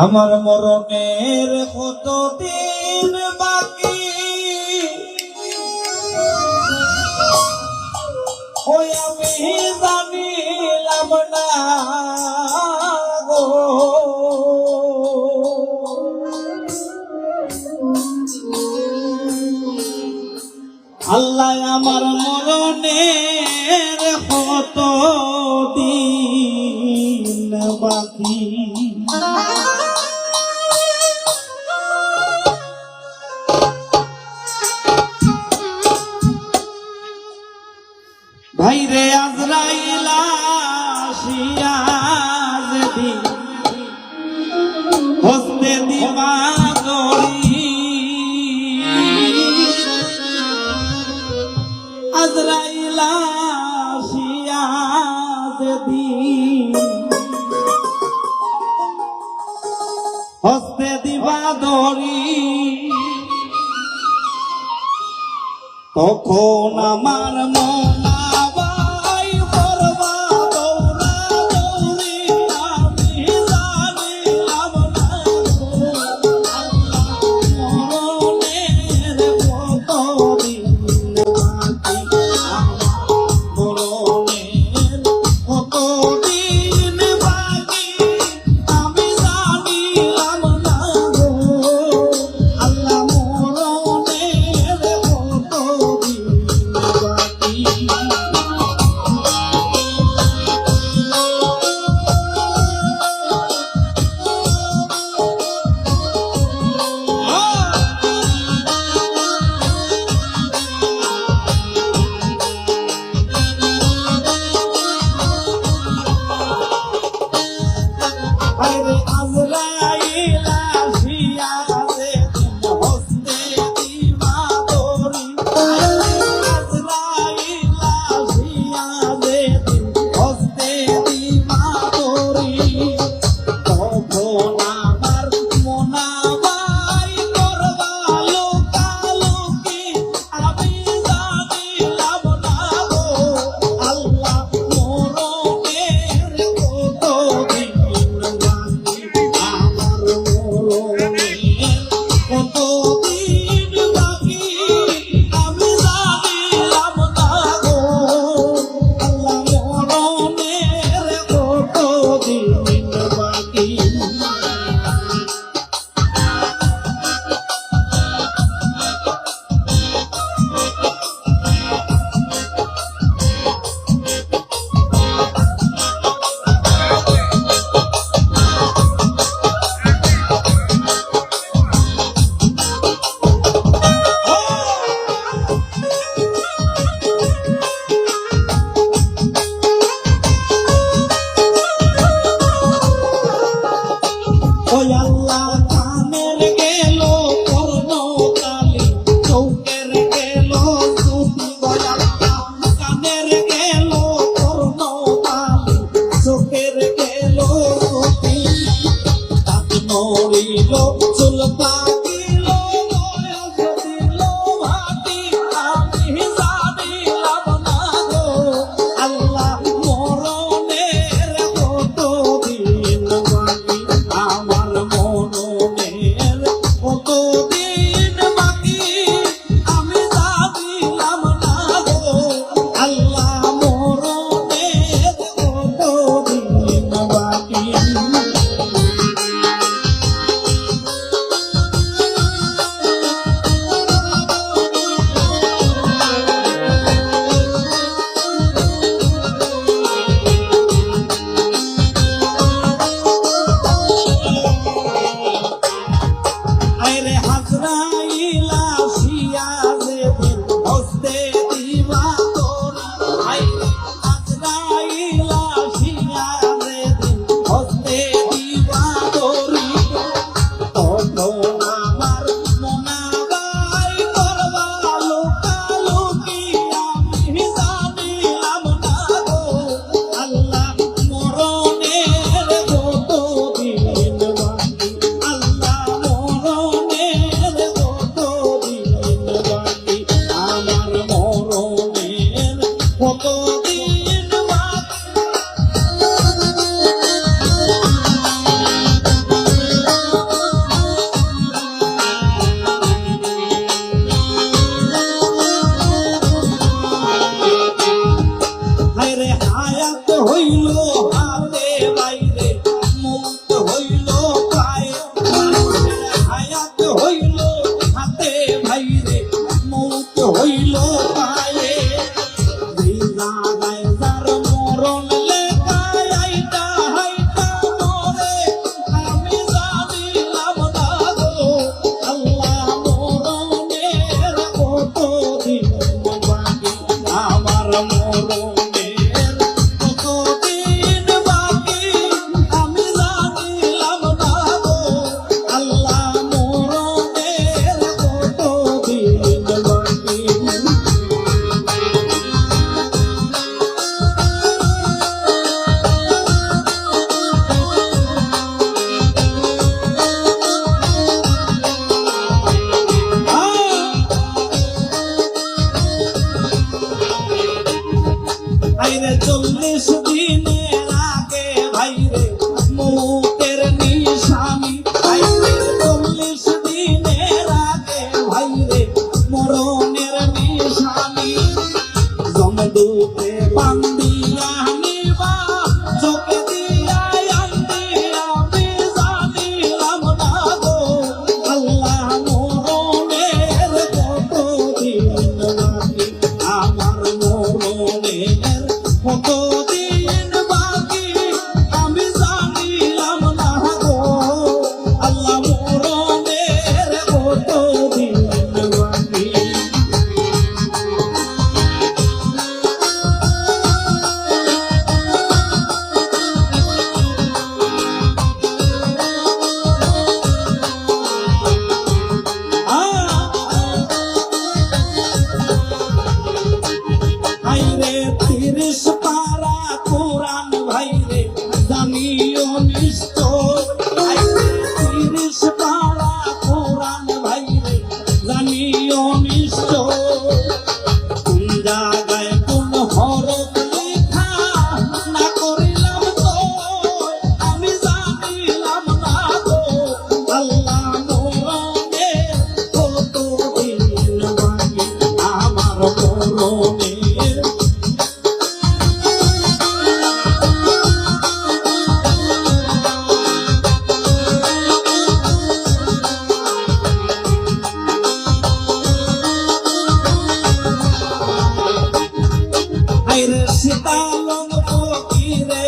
আমার মরণের কতদিন বাকি, ওই আমি জানিলাম না গো। আল্লাহ আমার মরণের কতদিন বাকি। ভাইরে আজরাইল আসিয়া যেদিন হস্তে দিবা দড়ি, আজরাইল আসিয়া যেদিন হস্তে দিবা দড়ি, তখন আমার মন আইরে হায়াত হইল হাতে বাইরে মুক্ত হইল পায়ে হায়াত হইল হাতে বাইরে মুক্ত হইল পায়ে জাগায় যার মরণ লেখায় আইটা হাইটা মরে আমি জানিলাম না গো আল্লাহ মরণের কত দিন বাকি আমার মরণের কত দিন বাকি আমি জানিলাম না গো আল্লাহ মরণের কত দিন বাকি আইরে 40 দিনের আগে ভাইরে মুতের নিশানি আইরে 40 দিনের আগে ভাইরে মরণের নিশানি জমদূতে বান্দিয়া নিবা চোখে দিয়া আন্দি আমি জানিলাম না গো আল্লাহ মরণের কত দিন বাকি আমার মরণের কত দিন বাকি আমি জানিলাম না গো আল্লাহ মরণের কত দিন বাকি আইরে 30 পারা কোরআন ভাইরে জানিও নিশ্চয় আইরে 30 পারা কোরআন ভাইরে জানিও নিশ্চয় কোন জায়গায় কোন হরফ লেখা না করিলাম তো আমি জানিলাম না গো আল্লাহ মরণের কত দিন বাকি আমার মরণের আইরে সীতালং ফকিরে